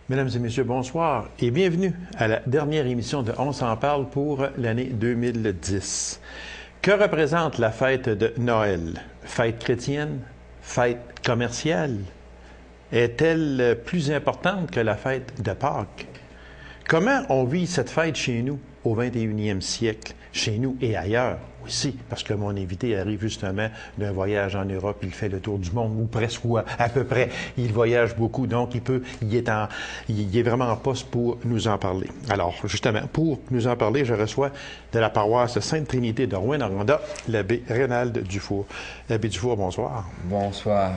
Mesdames et messieurs, bonsoir et bienvenue à la dernière émission de On s'en parle pour l'année 2010. Que représente la fête de Noël? Fête chrétienne? Fête commerciale? Est-elle plus importante que la fête de Pâques? Comment on vit cette fête chez nous au 21e siècle, chez nous et ailleurs aussi? Parce que mon invité arrive justement d'un voyage en Europe, il fait le tour du monde, ou presque, ou à peu près. Il voyage beaucoup, donc il est vraiment en poste pour nous en parler. Alors, justement, pour nous en parler, je reçois de la paroisse Sainte-Trinité de Rouyn-Noranda, l'abbé Rénald Dufour. L'abbé Dufour, bonsoir. Bonsoir.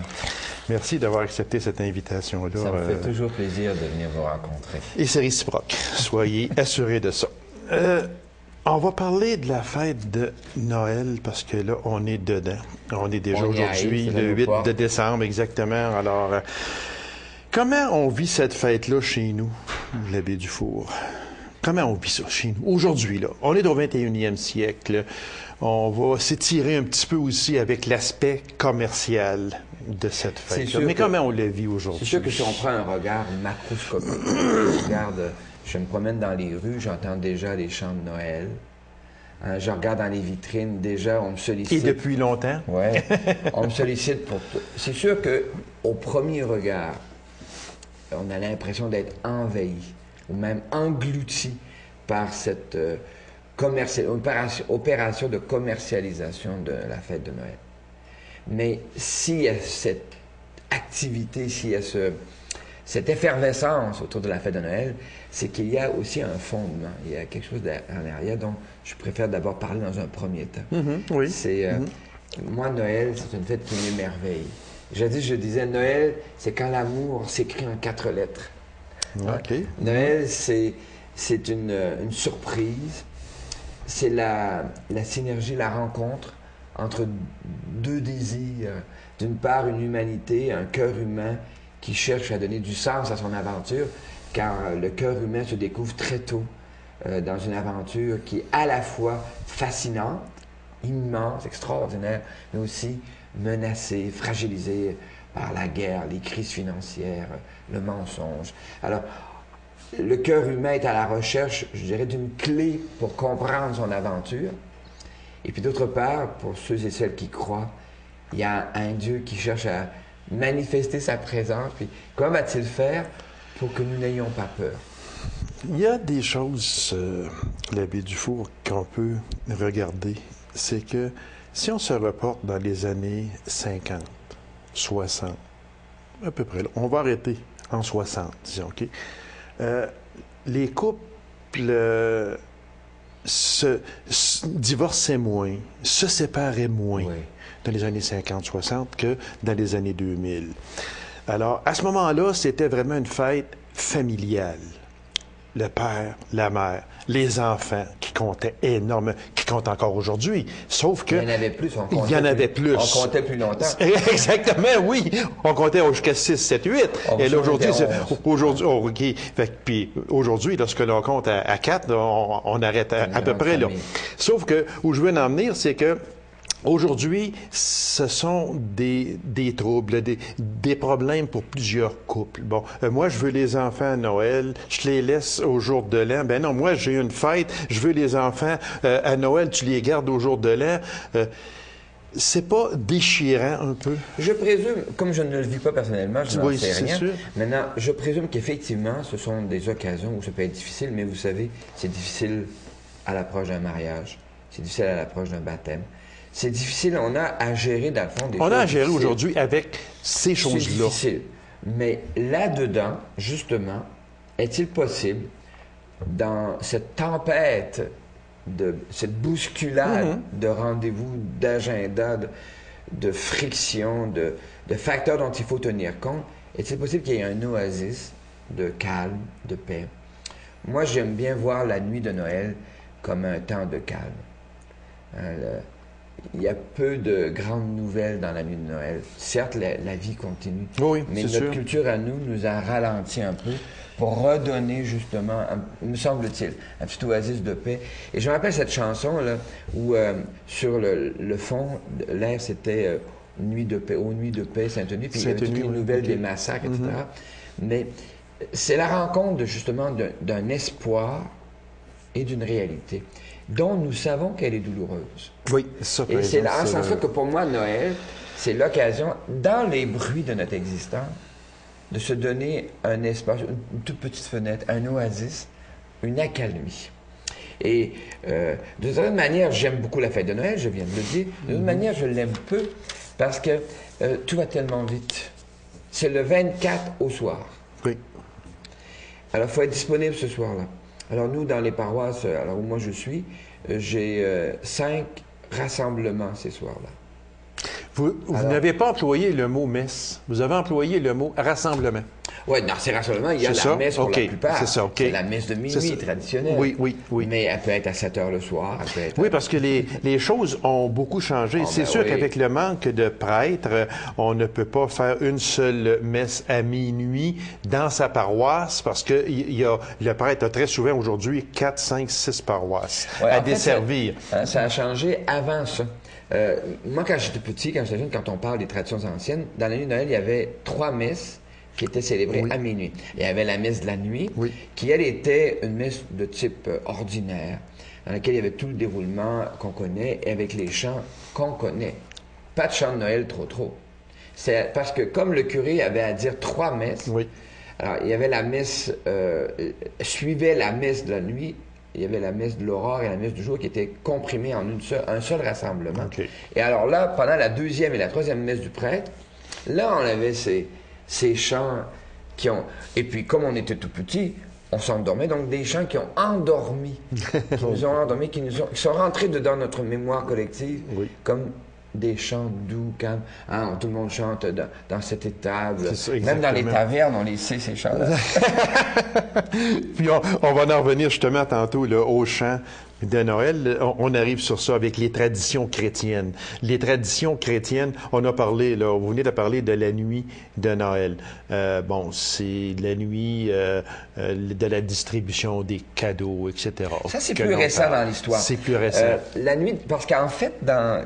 Merci d'avoir accepté cette invitation-là. Ça me fait toujours plaisir de venir vous rencontrer. Et c'est réciproque. Soyez assurés de ça. On va parler de la fête de Noël parce que là, on est dedans. On est déjà aujourd'hui, le 8 de décembre, exactement. Alors, comment on vit cette fête-là chez nous, l'abbé Dufour? Comment on vit ça chez nous? Aujourd'hui, là, on est au 21e siècle. On va s'étirer un petit peu aussi avec l'aspect commercial de cette fête. Mais comment on la vit aujourd'hui? C'est sûr que si on prend un regard macroscopique, je me promène dans les rues, j'entends déjà les chants de Noël. Je regarde dans les vitrines, déjà, on me sollicite. Et depuis longtemps? Oui, on me sollicite pour tout. C'est sûr qu'au premier regard, on a l'impression d'être envahi ou même englouti par cette opération de commercialisation de la fête de Noël. Mais s'il y a cette activité, s'il y a cette effervescence autour de la fête de Noël, c'est qu'il y a aussi un fondement. Il y a quelque chose en arrière dont je préfère d'abord parler dans un premier temps. Oui. Moi, Noël, c'est une fête qui m'émerveille. Jadis, je disais, Noël, c'est quand l'amour s'écrit en 4 lettres. Okay. Noël, c'est une surprise. C'est la synergie, la rencontre entre deux désirs. D'une part, une humanité, un cœur humain qui cherche à donner du sens à son aventure, car le cœur humain se découvre très tôt dans une aventure qui est à la fois fascinante, immense, extraordinaire, mais aussi menacée, fragilisée par la guerre, les crises financières, le mensonge. Alors, le cœur humain est à la recherche, je dirais, d'une clé pour comprendre son aventure. Et puis d'autre part, pour ceux et celles qui croient, il y a un Dieu qui cherche à manifester sa présence. Puis comment va-t-il faire pour que nous n'ayons pas peur? Il y a des choses, l'abbé Dufour, qu'on peut regarder. C'est que si on se reporte dans les années 50, 60, à peu près, là, on va arrêter en 60, disons, OK? Les couples se divorçaient moins, se séparaient moins dans les années 50-60 que dans les années 2000. Alors, à ce moment-là, c'était vraiment une fête familiale. Le père, la mère, les enfants qui comptaient énormément, qui comptent encore aujourd'hui. Sauf que... Il y en avait plus, il y en avait plus. On comptait plus longtemps. Exactement, oui. On comptait jusqu'à 6, 7, 8. Et là, aujourd'hui, puis aujourd'hui, lorsque l'on compte à 4, on arrête à peu près là. Sauf que, où je veux en venir, c'est que aujourd'hui, ce sont des troubles, des problèmes pour plusieurs couples. Bon, moi, je veux les enfants à Noël, je les laisse au jour de l'an. Ben non, moi, j'ai une fête, je veux les enfants à Noël, tu les gardes au jour de l'an. C'est pas déchirant un peu? Je présume, comme je ne le vis pas personnellement, je n'en sais rien. Sûr. Maintenant, je présume qu'effectivement, ce sont des occasions où ça peut être difficile, mais vous savez, c'est difficile à l'approche d'un mariage, c'est difficile à l'approche d'un baptême. C'est difficile, on a à gérer dans le fond des choses. On a à gérer aujourd'hui avec ces choses-là. C'est difficile. Mais là-dedans, justement, est-il possible, dans cette tempête, cette bousculade de rendez-vous, d'agenda, de friction, de facteurs dont il faut tenir compte, est-il possible qu'il y ait un oasis de calme, de paix? Moi, j'aime bien voir la nuit de Noël comme un temps de calme. Il y a peu de grandes nouvelles dans la nuit de Noël. Certes, la vie continue, mais notre culture à nous a ralenti un peu pour redonner justement, me semble-t-il, un petit oasis de paix. Et je me rappelle cette chanson-là où sur le fond, l'air c'était Nuit de paix, aux Nuits de paix, Sainte-Nuit, puis il y avait toutes les nouvelles des massacres, etc. Mais c'est la rencontre justement d'un espoir et d'une réalité dont nous savons qu'elle est douloureuse. Oui, ça. Et c'est en ce sens-là que pour moi, Noël, c'est l'occasion, dans les bruits de notre existence, de se donner un espace, une toute petite fenêtre, un oasis, une accalmie. Et de certaine manière, j'aime beaucoup la fête de Noël, je viens de le dire. De toute manière, je l'aime peu parce que tout va tellement vite. C'est le 24 au soir. Oui. Alors, il faut être disponible ce soir-là. Alors, nous, dans les paroisses, alors où moi je suis, j'ai 5 rassemblements ces soirs-là. Vous n'avez pas employé le mot messe. Vous avez employé le mot rassemblement. Oui, dans ces rassemblements, il y a la messe pour la plupart. C'est ça, OK. C'est la messe de minuit traditionnelle. Oui, oui, oui. Mais elle peut être à 7 heures le soir. Elle peut être oui, parce que les choses ont beaucoup changé. C'est sûr qu'avec le manque de prêtres, on ne peut pas faire une seule messe à minuit dans sa paroisse parce que le prêtre a très souvent aujourd'hui 4, 5, 6 paroisses à desservir. Ça a changé avant ça. Moi, quand j'étais petit, quand j'étais jeune, quand on parle des traditions anciennes, dans la nuit de Noël, il y avait 3 messes qui était célébrée à minuit. Il y avait la messe de la nuit, qui, elle, était une messe de type ordinaire, dans laquelle il y avait tout le déroulement qu'on connaît, et avec les chants qu'on connaît. Pas de chants de Noël trop. C'est parce que, comme le curé avait à dire 3 messes, alors, il y avait la messe, suivait la messe de la nuit, il y avait la messe de l'aurore et la messe du jour qui étaient comprimées en un seul rassemblement. Et alors là, pendant la 2e et la 3e messe du prêtre, là, on avait ces chants qui ont... Et puis, comme on était tout petits, on s'endormait. Donc, des chants qui ont endormi, qui nous ont endormis, qui sont rentrés dedans notre mémoire collective, comme des chants doux, calmes. Hein, tout le monde chante dans cette étable. Même dans les tavernes, on les sait, ces chants-là. Puis, on va en revenir justement tantôt là, aux chants de Noël. On arrive sur ça avec les traditions chrétiennes. Les traditions chrétiennes, on a parlé, là, vous venez de parler de la nuit de Noël. Bon, c'est la nuit de la distribution des cadeaux, etc. Ça, c'est plus récent dans l'histoire. C'est plus récent. La nuit, parce qu'en fait,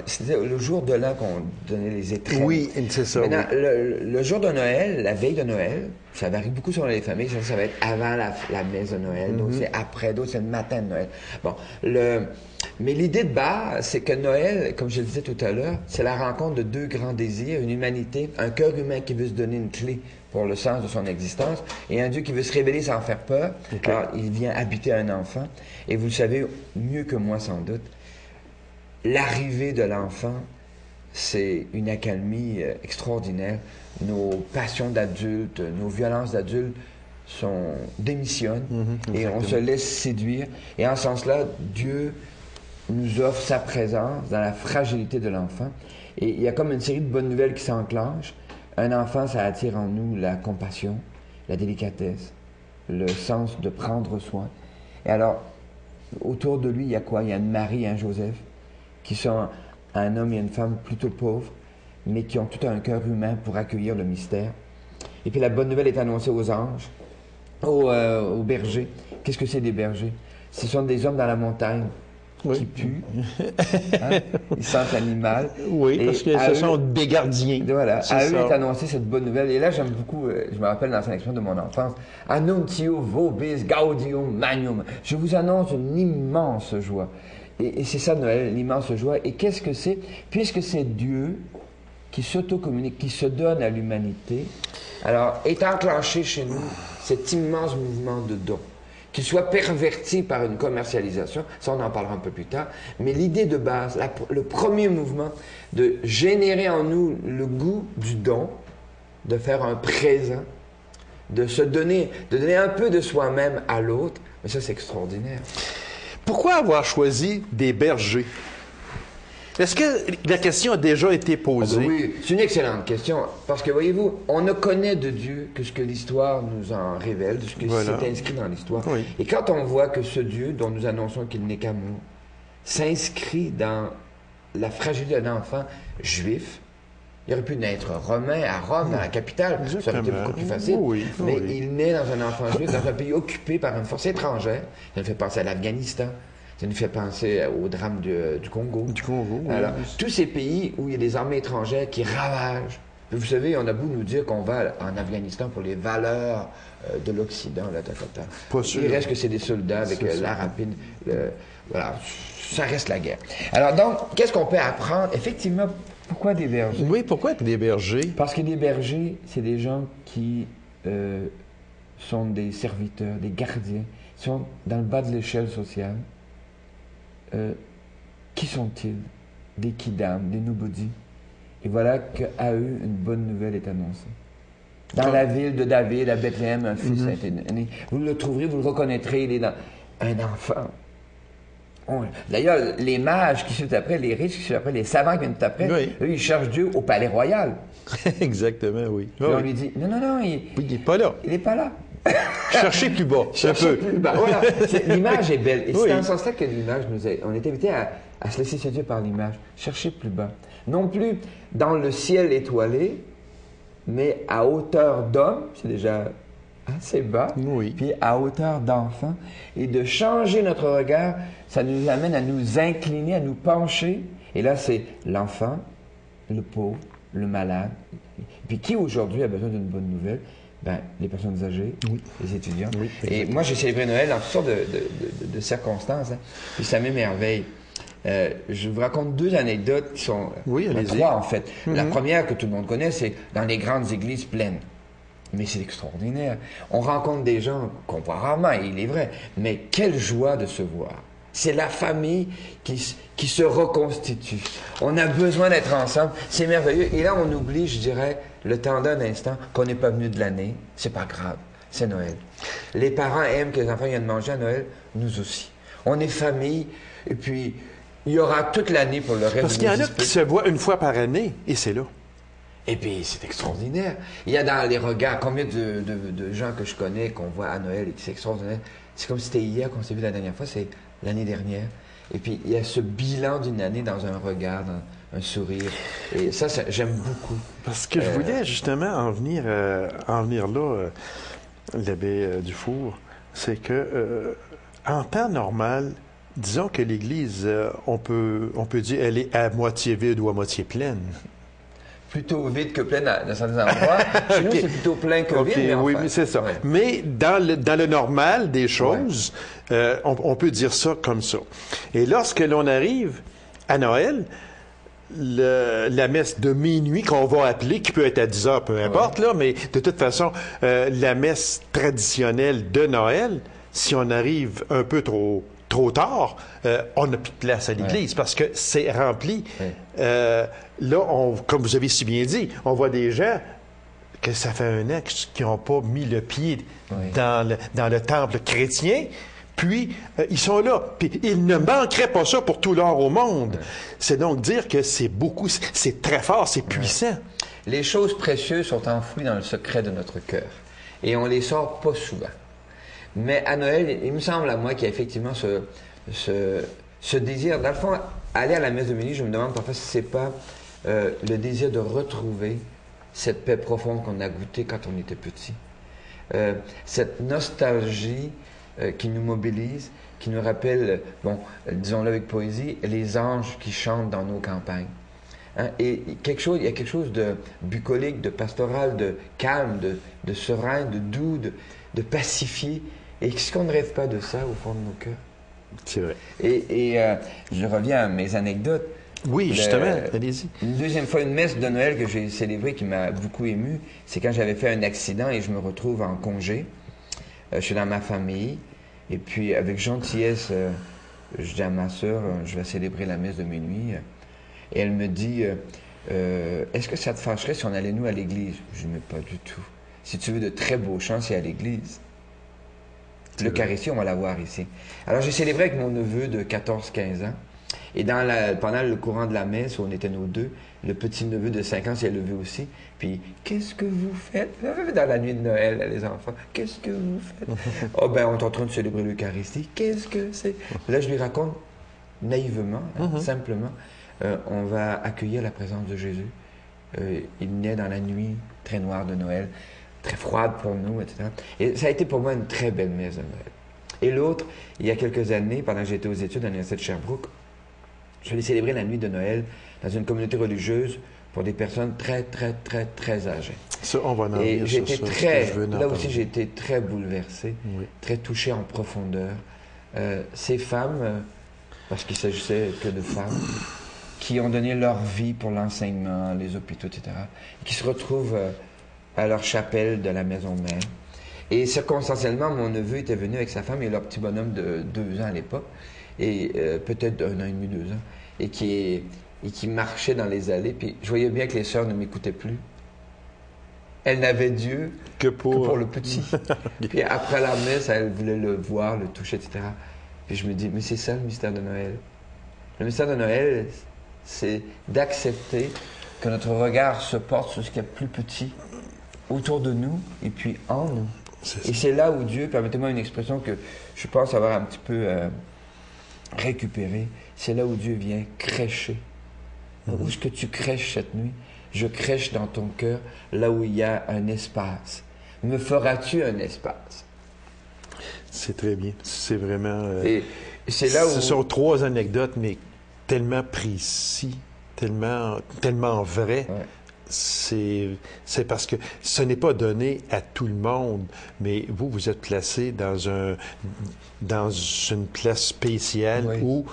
c'était le jour de l'an qu'on donnait les étrennes. Oui, c'est ça. Maintenant, le jour de Noël, la veille de Noël, ça varie beaucoup selon les familles. Ça va être avant la messe de Noël, d'autres c'est après, d'autres c'est le matin de Noël. Bon, mais l'idée de base, c'est que Noël, comme je le disais tout à l'heure, c'est la rencontre de 2 grands désirs, une humanité, un cœur humain qui veut se donner une clé pour le sens de son existence, et un Dieu qui veut se révéler sans faire peur. Alors, il vient habiter un enfant, et vous le savez mieux que moi sans doute, l'arrivée de l'enfant, c'est une accalmie extraordinaire. Nos passions d'adultes, nos violences d'adultes démissionnent et on se laisse séduire. Et en ce sens-là, Dieu nous offre sa présence dans la fragilité de l'enfant. Et il y a comme une série de bonnes nouvelles qui s'enclenchent. Un enfant, ça attire en nous la compassion, la délicatesse, le sens de prendre soin. Et alors, autour de lui, il y a quoi? Il y a une Marie et un Joseph qui sont un homme et une femme plutôt pauvres, mais qui ont tout un cœur humain pour accueillir le mystère. Et puis la bonne nouvelle est annoncée aux anges, aux bergers. Qu'est-ce que c'est des bergers? Ce sont des hommes dans la montagne qui puent. Hein? Ils sentent l'animal. Oui, parce que ce sont des gardiens. Voilà. À eux est annoncée cette bonne nouvelle. Et là, j'aime beaucoup, je me rappelle l'ancienne expression de mon enfance, Annuntio vobis gaudium magnum. Je vous annonce une immense joie. Et c'est ça Noël, l'immense joie. Et qu'est-ce que c'est? Puisque c'est Dieu qui s'auto-communique, qui se donne à l'humanité, alors est enclenché chez nous cet immense mouvement de don. Qu'il soit perverti par une commercialisation, ça on en parlera un peu plus tard, mais l'idée de base, le premier mouvement de générer en nous le goût du don, de faire un présent, de se donner, de donner un peu de soi-même à l'autre, mais ça c'est extraordinaire. Pourquoi avoir choisi des bergers? Est-ce que la question a déjà été posée? Ah ben oui, c'est une excellente question. Parce que, voyez-vous, on ne connaît de Dieu que ce que l'histoire nous en révèle, de ce qui est inscrit dans l'histoire. Oui. Et quand on voit que ce Dieu, dont nous annonçons qu'il n'est qu'amour, s'inscrit dans la fragilité d'un enfant juif, il aurait pu naître romain à Rome, dans la capitale. Ça aurait été beaucoup plus facile. Mais il naît dans un enfant juif, dans un pays occupé par une force étrangère. Ça nous fait penser à l'Afghanistan. Ça nous fait penser au drame du Congo. Du Congo, oui. Alors, tous ces pays où il y a des armées étrangères qui ravagent Puis vous savez, on a beau nous dire qu'on va en Afghanistan pour les valeurs de l'Occident, là, Pas sûr. Il reste que c'est des soldats avec l'art rapide. Voilà, ça reste la guerre. Alors donc, qu'est-ce qu'on peut apprendre? Effectivement, pourquoi des bergers? Oui, pourquoi être des bergers? Parce que des bergers, c'est des gens qui sont des serviteurs, des gardiens, sont dans le bas de l'échelle sociale. Qui sont-ils? Des kidam, des nobody. Et voilà qu'à eux, une bonne nouvelle est annoncée. Dans la ville de David, à Bethléem, un fils a été né. Vous le trouverez, vous le reconnaîtrez, il est dans un enfant. D'ailleurs, les mages qui suivent après, les riches qui suivent après, les savants qui viennent après, eux, ils cherchent Dieu au palais royal. Exactement, oui. Et on lui dit, non, il n'est pas là. Il n'est pas là. Cherchez plus bas, Cherchez plus bas. Voilà. L'image est belle. Et c'est dans ce sens-là que l'image nous aide. On est invité à se laisser séduire par l'image. Cherchez plus bas. Non plus dans le ciel étoilé, mais à hauteur d'homme, c'est déjà assez bas, puis à hauteur d'enfant. Et de changer notre regard, ça nous amène à nous incliner, à nous pencher. Et là, c'est l'enfant, le pauvre, le malade. Puis qui aujourd'hui a besoin d'une bonne nouvelle? Ben, les personnes âgées, les étudiants. Et moi, j'ai célébré Noël dans toutes sortes de circonstances. Hein. Puis ça m'émerveille. Je vous raconte 2 anecdotes qui sont... trois, en fait. La première que tout le monde connaît, c'est dans les grandes églises pleines. Mais c'est extraordinaire. On rencontre des gens qu'on voit rarement, il est vrai. Mais quelle joie de se voir. C'est la famille qui se reconstitue. On a besoin d'être ensemble. C'est merveilleux. Et là, on oublie, je dirais, le temps d'un instant, qu'on n'est pas venu de l'année. C'est pas grave. C'est Noël. Les parents aiment que les enfants viennent manger à Noël. Nous aussi. On est famille. Et puis, il y aura toute l'année pour le reste. Parce qu'il y en a qui se voient une fois par année. Et c'est là. Et puis, c'est extraordinaire. Il y a dans les regards, combien de gens que je connais qu'on voit à Noël et qui c'est extraordinaire. C'est comme si c'était hier qu'on s'est vu la dernière fois. C'est l'année dernière. Et puis, il y a ce bilan d'une année dans un regard, dans un sourire. Et ça j'aime beaucoup. Parce que je voulais justement en venir là, l'abbé Dufour, c'est que en temps normal, disons que l'Église, on peut dire, elle est à moitié vide ou à moitié pleine. Plutôt vide que pleine dans certains endroits. Chez nous, c'est plutôt plein que vide. Mais oui, mais c'est ça. Ouais. Mais dans le normal des choses, on peut dire ça comme ça. Et lorsque l'on arrive à Noël, la messe de minuit qu'on va appeler, qui peut être à 10 heures, peu importe, là, mais de toute façon, la messe traditionnelle de Noël, si on arrive un peu trop tard, on n'a plus de place à l'église parce que c'est rempli. Là, comme vous avez si bien dit, on voit des gens que ça fait un an qui n'ont pas mis le pied dans le temple chrétien. Puis, ils sont là. Puis, ils ne manqueraient pas ça pour tout l'or au monde. C'est donc dire que c'est beaucoup, c'est très fort, c'est puissant. Les choses précieuses sont enfouies dans le secret de notre cœur. Et on les sort pas souvent. Mais à Noël, il me semble à moi qu'il y a effectivement ce désir. Dans le fond, aller à la messe de minuit, je me demande parfois si c'est pas le désir de retrouver cette paix profonde qu'on a goûtée quand on était petit. Cette nostalgie qui nous mobilise, qui nous rappelle, disons-le avec poésie, les anges qui chantent dans nos campagnes. Hein? Et il y a quelque chose de bucolique, de pastoral, de calme, de serein, de doux, de pacifié. Et est-ce qu'on ne rêve pas de ça au fond de nos cœurs? C'est vrai. Et je reviens à mes anecdotes. Oui, justement, allez-y. Une deuxième fois, une messe de Noël que j'ai célébrée qui m'a beaucoup ému, c'est quand j'avais fait un accident et je me retrouve en congé. Je suis dans ma famille. Et puis, avec gentillesse, je dis à ma sœur, je vais célébrer la messe de minuit. Et elle me dit, est-ce que ça te fâcherait si on allait, nous, à l'église? Je dis, mais pas du tout. Si tu veux de très beaux chants, c'est à l'église. L'Eucharistie, on va la voir ici. Alors, j'ai célébré avec mon neveu de 14-15 ans. Et pendant le courant de la messe, où on était nos deux, le petit neveu de 5 ans s'est levé aussi. Puis, qu'est-ce que vous faites dans la nuit de Noël, les enfants? Qu'est-ce que vous faites? Oh, ben, on est en train de célébrer l'Eucharistie. Qu'est-ce que c'est? Là, je lui raconte naïvement, simplement, on va accueillir la présence de Jésus. Il naît dans la nuit très noire de Noël, très froide pour nous, etc. Et ça a été pour moi une très belle messe de Noël. Et l'autre, il y a quelques années, pendant que j'étais aux études à l'Université de Sherbrooke, je l'ai célébré la nuit de Noël dans une communauté religieuse pour des personnes très, très, très, très âgées. Ça, on va en Et venir j'ai sur été ça. très, Je veux en là parler. aussi, j'ai été très bouleversé, Oui. très touché en profondeur. Ces femmes, parce qu'il s'agissait que de femmes, qui ont donné leur vie pour l'enseignement, les hôpitaux, etc., et qui se retrouvent à leur chapelle de la maison mère. Et circonstanciellement, mon neveu était venu avec sa femme et leur petit bonhomme de 2 ans à l'époque, et peut-être 1 an et demi, 2 ans, et qui marchait dans les allées. Puis je voyais bien que les sœurs ne m'écoutaient plus. Elles n'avaient Dieu Que que pour pour... le petit. Puis après la messe, elles voulaient le voir, le toucher, etc. Puis je me dis, mais c'est ça le mystère de Noël. Le mystère de Noël, c'est d'accepter que notre regard se porte sur ce qu'il y a de plus petit autour de nous et puis en nous. C'est Et c'est là où Dieu, permettez-moi une expression que je pense avoir un petit peu récupérée, c'est là où Dieu vient crècher. Où est-ce que tu crèches cette nuit? Je crèche dans ton cœur, là où il y a un espace. Me feras-tu un espace? C'est très bien. C'est vraiment... Et c'est là où... Ce sont 3 anecdotes, mais tellement précis, tellement vrai. Ouais. C'est parce que ce n'est pas donné à tout le monde, mais vous êtes placé dans une place spéciale Oui. où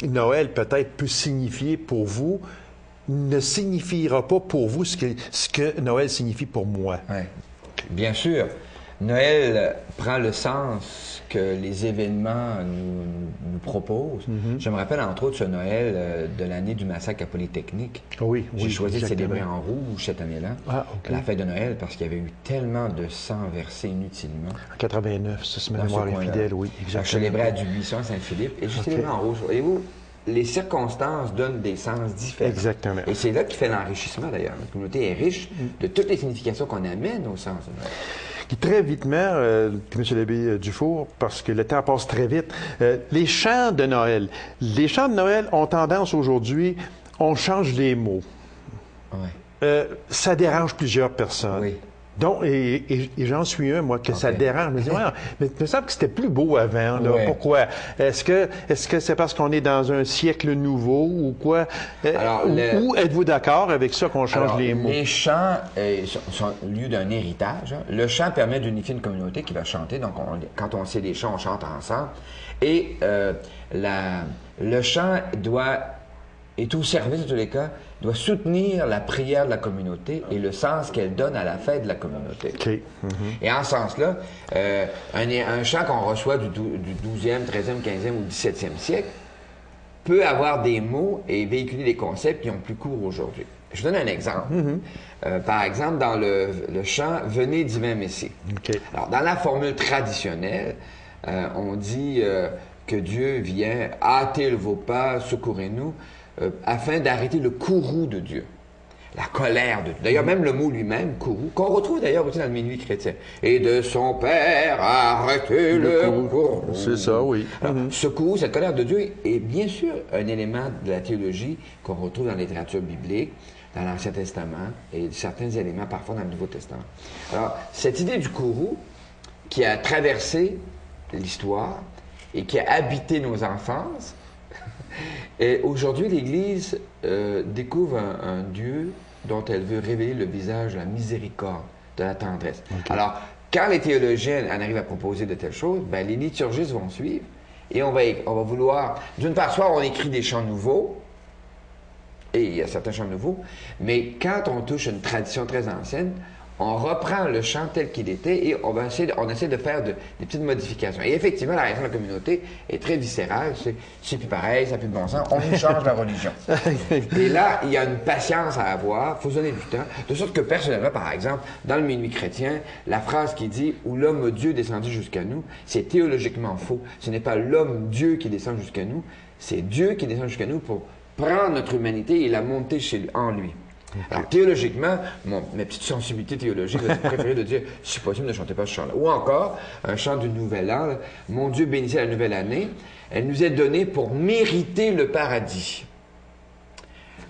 Noël peut-être peut signifier pour vous, ne signifiera pas pour vous ce que Noël signifie pour moi. Ouais. Bien sûr, Noël prend le sens que les événements nous proposent. Je me rappelle entre autres ce Noël de l'année du massacre à Polytechnique. Oui, J'ai choisi de exactement. célébrer en rouge cette année-là, Ah, OK. la fête de Noël, parce qu'il y avait eu tellement de sang versé inutilement. En 89, ça, c'est ma Dans ce mémoire est coin-là. fidèle, oui, Alors, exactement. je célébrais à Dubuisson, Saint-Philippe, et je OK. célébrais en rouge. Voyez-vous, les circonstances donnent des sens différents. Exactement. Et c'est là qui fait l'enrichissement d'ailleurs. Notre communauté est riche de toutes les significations qu'on amène au sens de Noël. Qui très vitement, puis M. l'abbé Dufour, parce que le temps passe très vite, les chants de Noël. Les chants de Noël ont tendance aujourd'hui, on change les mots. Ouais. Ça dérange plusieurs personnes. Oui. Donc, et j'en suis un, moi, que ça Ok. dérange. Je me dis, ouais, mais il me semble que c'était plus beau avant, là. Ouais. Pourquoi? Est-ce que c'est parce qu'on est dans un siècle nouveau ou quoi? Alors, ou êtes-vous d'accord avec ça qu'on change Alors, les mots? les chants sont le lieu d'un héritage. Hein. Le chant permet d'unifier une communauté qui va chanter. Donc, quand on sait les chants, on chante ensemble. Et le chant est au service, de tous les cas, doit soutenir la prière de la communauté et le sens qu'elle donne à la fête de la communauté. OK. Mhm. Et en ce sens-là, un chant qu'on reçoit du 12e, 13e, 15e ou 17e siècle peut avoir des mots et véhiculer des concepts qui ont plus cours aujourd'hui. Je vous donne un exemple. Par exemple, dans le chant « Venez, divin Messie ». OK. Alors, dans la formule traditionnelle, on dit que Dieu vient hâter vos pas, secourez-nous, afin d'arrêter le courroux de Dieu. La colère de Dieu. D'ailleurs, même le mot lui-même, courroux, qu'on retrouve d'ailleurs aussi dans le minuit chrétien. Et de son Père, arrêtez le courroux. C'est ça, oui. Alors, ce courroux, cette colère de Dieu est bien sûr un élément de la théologie qu'on retrouve dans la littérature biblique, dans l'Ancien Testament et certains éléments parfois dans le Nouveau Testament. Alors, cette idée du courroux qui a traversé l'histoire et qui a habité nos enfances, et aujourd'hui, l'Église découvre un Dieu dont elle veut révéler le visage de la miséricorde, de la tendresse. Okay. Alors, quand les théologiens en arrivent à proposer de telles choses, ben, les liturgistes vont suivre et on va vouloir, d'une part, soit on écrit des chants nouveaux, et il y a certains chants nouveaux, mais quand on touche une tradition très ancienne, on reprend le chant tel qu'il était et on essaie de faire des petites modifications. Et effectivement, la réaction de la communauté est très viscérale. C'est plus pareil, ça n'a plus de bon sens. On nous change la religion. Et là, il y a une patience à avoir. Il faut se donner du temps. De sorte que personnellement, par exemple, dans le minuit chrétien, la phrase qui dit « Où l'homme Dieu descendit jusqu'à nous », c'est théologiquement faux. Ce n'est pas l'homme Dieu qui descend jusqu'à nous, c'est Dieu qui descend jusqu'à nous pour prendre notre humanité et la monter en lui. Okay. Alors, théologiquement, ma petite sensibilité théologique va préférer de dire, si possible, ne chantez pas ce chant-là. Ou encore, un chant du Nouvel An, là, mon Dieu bénissez la nouvelle année, elle nous est donnée pour mériter le paradis.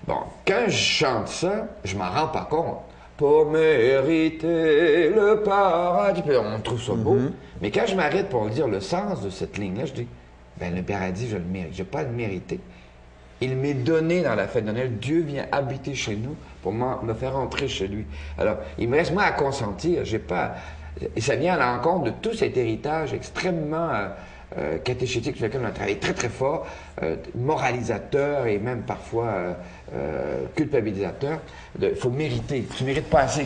Bon, quand je chante ça, je m'en rends pas compte. Pour mériter le paradis, on trouve ça beau. Mais quand je m'arrête pour dire le sens de cette ligne-là, je dis, ben le paradis, je le mérite. Je n'ai pas à le mériter. Il m'est donné dans la fête de Noël. Dieu vient habiter chez nous pour me faire entrer chez lui. Alors, il me reste moi à consentir. J'ai pas... Et ça vient à l'encontre de tout cet héritage extrêmement catéchétique sur lequel on a travaillé très très fort, moralisateur et même parfois culpabilisateur. Il faut mériter. Tu ne mérites pas assez.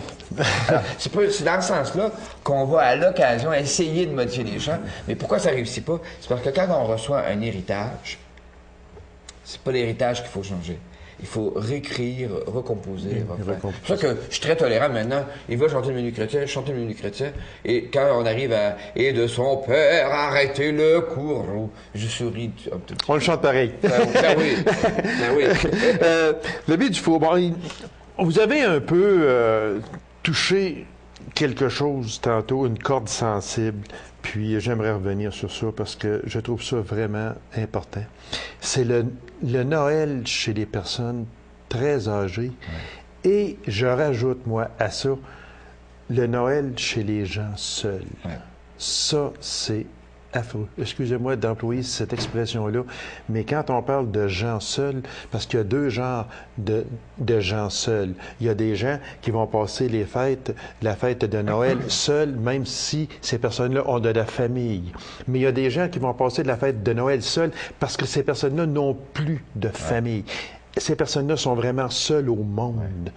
Alors, c'est dans ce sens-là qu'on va à l'occasion essayer de modifier les gens. Mais pourquoi ça ne réussit pas? C'est parce que quand on reçoit un héritage, c'est pas l'héritage qu'il faut changer. Il faut réécrire, recomposer, refaire. C'est pour ça que je suis très tolérant maintenant. Il va chanter le menu chrétien, chanter le menu chrétien. Et quand on arrive à « Et de son père, arrêtez le courroux », je souris. On le chante pareil. Ben oui. Ben oui. L'abbé Dufault, bon, vous avez un peu touché quelque chose tantôt, une corde sensible. Puis j'aimerais revenir sur ça parce que je trouve ça vraiment important. C'est le Noël chez les personnes très âgées. Ouais. Et je rajoute, moi, à ça, le Noël chez les gens seuls. Ouais. Ça, c'est affreux. Excusez-moi d'employer cette expression-là, mais quand on parle de gens seuls, parce qu'il y a deux genres de gens seuls. Il y a des gens qui vont passer la fête de Noël seuls, même si ces personnes-là ont de la famille. Mais il y a des gens qui vont passer de la fête de Noël seuls parce que ces personnes-là n'ont plus de famille. Ces personnes-là sont vraiment seules au monde.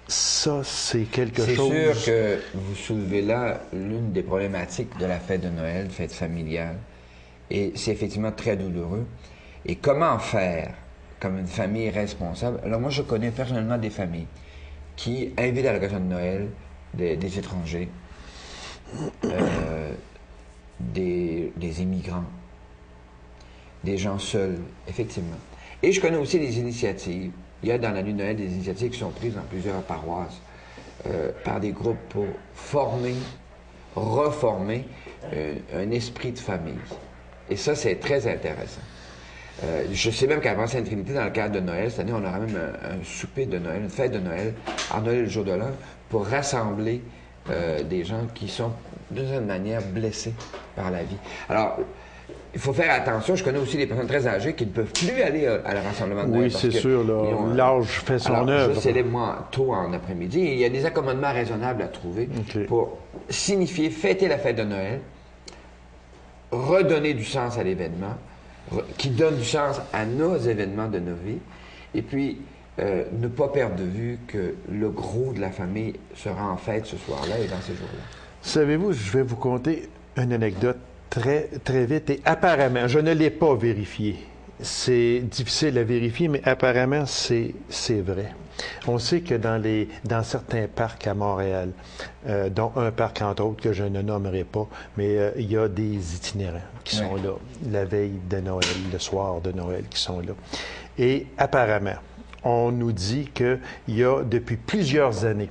Ça, c'est quelque chose... C'est sûr que vous soulevez là l'une des problématiques de la fête de Noël, fête familiale, et c'est effectivement très douloureux. Et comment faire comme une famille responsable? Alors moi, je connais personnellement des familles qui invitent à l'occasion de Noël des étrangers, des immigrants, des gens seuls, effectivement. Et je connais aussi des initiatives. Il y a dans la nuit de Noël des initiatives qui sont prises dans plusieurs paroisses par des groupes pour reformer un esprit de famille. Et ça, c'est très intéressant. Je sais même qu'avant Sainte-Trinité, dans le cadre de Noël, cette année, on aura même un souper de Noël, une fête de Noël, en Noël le jour de l'an, pour rassembler des gens qui sont, d'une certaine manière, blessés par la vie. Alors, il faut faire attention. Je connais aussi des personnes très âgées qui ne peuvent plus aller à la rassemblement de Noël. Oui, c'est sûr. L'âge fait son œuvre. Je célèbre moi tôt en après-midi. Il y a des accommodements raisonnables à trouver pour signifier, fêter la fête de Noël, redonner du sens à l'événement, qui donne du sens à nos événements de nos vies, et puis ne pas perdre de vue que le gros de la famille sera en fête ce soir-là et dans ces jours-là. Savez-vous, je vais vous conter une anecdote très, très vite, et apparemment, je ne l'ai pas vérifié. C'est difficile à vérifier, mais apparemment, c'est vrai. On sait que dans certains parcs à Montréal, dont un parc entre autres que je ne nommerai pas, mais il y a des itinérants qui sont là la veille de Noël, le soir de Noël, qui sont là. Et apparemment, on nous dit qu'il y a depuis plusieurs années,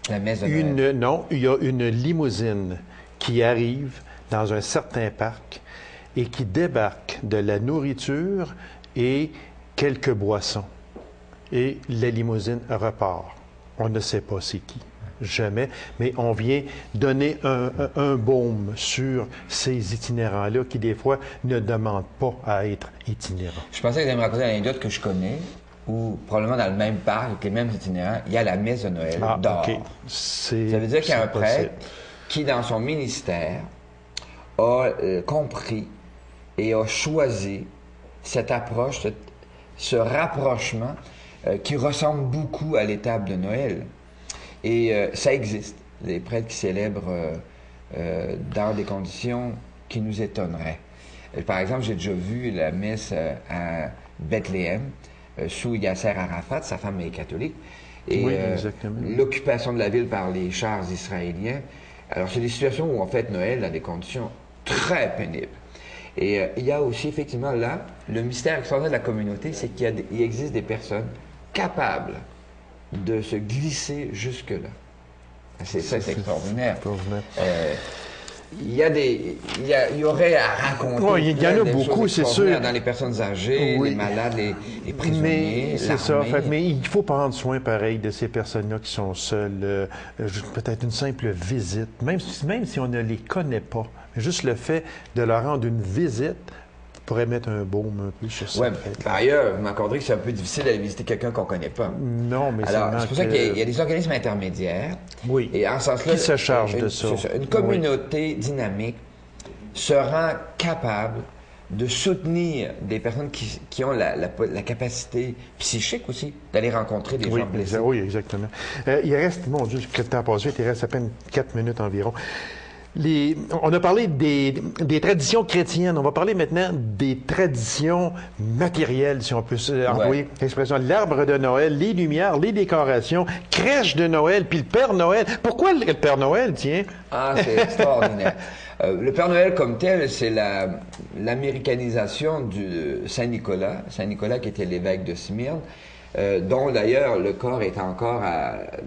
la messe de Noël. il y a une limousine qui arrive dans un certain parc et qui débarque de la nourriture et quelques boissons. Et la limousine repart. On ne sait pas c'est qui, jamais, mais on vient donner un baume sur ces itinérants-là qui, des fois, ne demandent pas à être itinérants. Je pensais que vous alliez me raconter une anecdote que je connais, où probablement dans le même parc, avec les mêmes itinérants, il y a la messe de Noël dehors. Okay. Ça veut dire qu'il y a un prêtre qui, dans son ministère, a compris et a choisi cette approche, ce rapprochement qui ressemble beaucoup à l'étape de Noël. Et ça existe, des prêtres qui célèbrent dans des conditions qui nous étonneraient. Par exemple, j'ai déjà vu la messe à Bethléem, sous Yasser Arafat, sa femme est catholique, et l'occupation de la ville par les chars israéliens. Alors, c'est des situations où on fête Noël dans des conditions très pénibles. Et il y a aussi, effectivement, là, le mystère extraordinaire de la communauté, c'est qu'il existe des personnes capables de se glisser jusque-là. C'est extraordinaire. Il y aurait à raconter. Il y en a beaucoup, c'est sûr. Dans les personnes âgées, les malades, les prisonniers. C'est ça. Mais il faut prendre soin, pareil, de ces personnes-là qui sont seules. Peut-être une simple visite, même si on ne les connaît pas. Juste le fait de leur rendre une visite pourrait mettre un baume un peu sur ça. Oui, par ailleurs, vous m'accorderez que c'est un peu difficile d'aller visiter quelqu'un qu'on ne connaît pas. Non, mais alors, c'est pour ça qu'il y a des organismes intermédiaires. Oui. Et en ce sens-là, qui se charge de ça. Une communauté dynamique se rend capable de soutenir des personnes qui ont la capacité psychique aussi d'aller rencontrer des gens blessés. Oui, exactement. Il reste, mon Dieu, que le temps passe vite, il reste à peine 4 minutes environ. On a parlé des traditions chrétiennes. On va parler maintenant des traditions matérielles, si on peut employer l'expression. L'arbre de Noël, les lumières, les décorations, crèche de Noël, puis le Père Noël. Pourquoi le Père Noël, tiens? Ah, c'est extraordinaire. Le Père Noël comme tel, c'est l'américanisation du Saint-Nicolas. Saint-Nicolas qui était l'évêque de Smyrne, dont d'ailleurs le corps est encore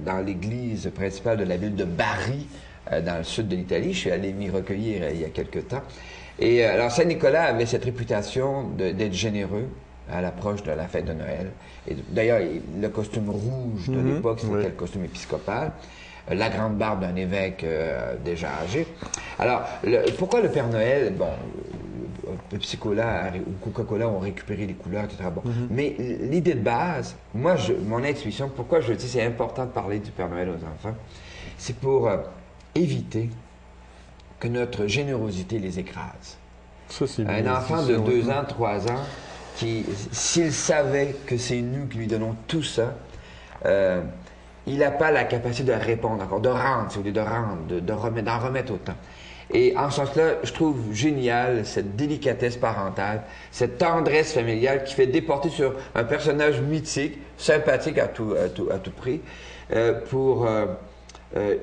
dans l'église principale de la ville de Bari, dans le sud de l'Italie. Je suis allé m'y recueillir il y a quelque temps. Et alors, Saint-Nicolas avait cette réputation d'être généreux à l'approche de la fête de Noël. Et d'ailleurs, le costume rouge de l'époque, c'était le costume épiscopal. La grande barbe d'un évêque déjà âgé. Alors, pourquoi le Père Noël? Bon, Pepsi-Cola ou Coca-Cola ont récupéré les couleurs, etc. Bon. Mais l'idée de base, mon intuition, pourquoi je dis c'est important de parler du Père Noël aux enfants, c'est pour éviter que notre générosité les écrase. Ça, c'est un enfant de 2 ans, 3 ans, qui, s'il savait que c'est nous qui lui donnons tout ça, il n'a pas la capacité de répondre encore, de rendre, si vous voulez, d'en remettre autant. Et en ce sens-là, je trouve génial cette délicatesse parentale, cette tendresse familiale qui fait déporter sur un personnage mythique, sympathique à tout prix, pour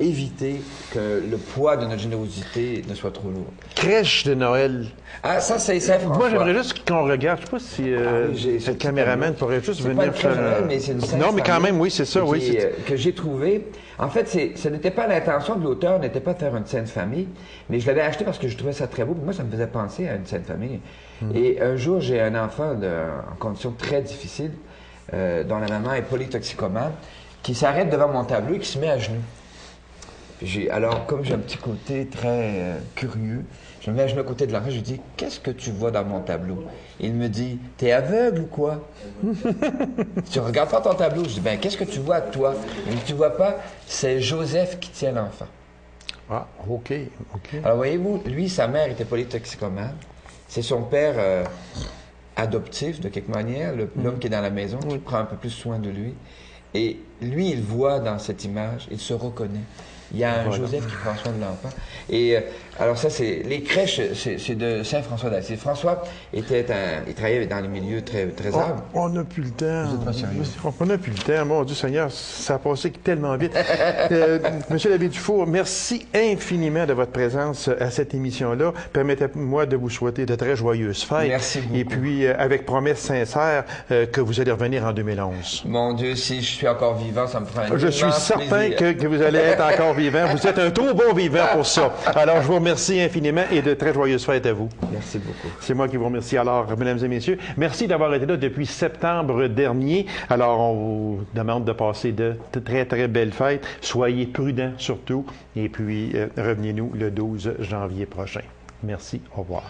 éviter que le poids de notre générosité ne soit trop lourd. Crèche de Noël. Ah, ça, c'est Saint-François. Moi, j'aimerais juste qu'on regarde. Je ne sais pas si le caméraman pourrait juste venir faire... Noël, mais c'est une non, mais quand même, oui, c'est ça. Que j'ai trouvé. En fait, ce n'était pas l'intention de l'auteur, n'était pas de faire une Sainte Famille, mais je l'avais acheté parce que je trouvais ça très beau. Moi, ça me faisait penser à une Sainte Famille. Et un jour, j'ai un enfant en conditions très difficiles, dont la maman est polytoxicomane, qui s'arrête devant mon tableau et qui se met à genoux. Alors, comme j'ai un petit côté très curieux, je me mets à genoux à côté de l'enfant, je lui dis « Qu'est-ce que tu vois dans mon tableau? » Il me dit « T'es aveugle ou quoi? » Tu regardes pas ton tableau. Je dis « Ben, qu'est-ce que tu vois, toi? » Il me dit « Tu vois pas, c'est Joseph qui tient l'enfant. » Ah, OK. Alors, voyez-vous, lui, sa mère était polytoxicomane. C'est son père adoptif, de quelque manière, l'homme qui est dans la maison, qui prend un peu plus soin de lui. Et lui, il voit dans cette image, il se reconnaît. Il y a un Joseph qui prend soin de l'enfant. Et alors ça, les crèches, c'est de Saint-François d'Assise. François il travaillait dans les milieux très humbles. On n'a plus le temps. Vous êtes pas sérieux? On n'a plus le temps. Mon Dieu Seigneur, ça a passé tellement vite. Monsieur l'abbé Dufour, merci infiniment de votre présence à cette émission-là. Permettez-moi de vous souhaiter de très joyeuses fêtes. Merci beaucoup. Et puis, avec promesse sincère que vous allez revenir en 2011. Mon Dieu, si je suis encore vivant, ça me fera un Je suis certain que vous allez être encore vivant. Vous êtes un trop bon vivant pour ça. Alors, je vous remercie infiniment et de très joyeuses fêtes à vous. Merci beaucoup. C'est moi qui vous remercie. Alors, mesdames et messieurs, merci d'avoir été là depuis septembre dernier. Alors, on vous demande de passer de très, très belles fêtes. Soyez prudents surtout. Et puis, revenez-nous le 12 janvier prochain. Merci. Au revoir.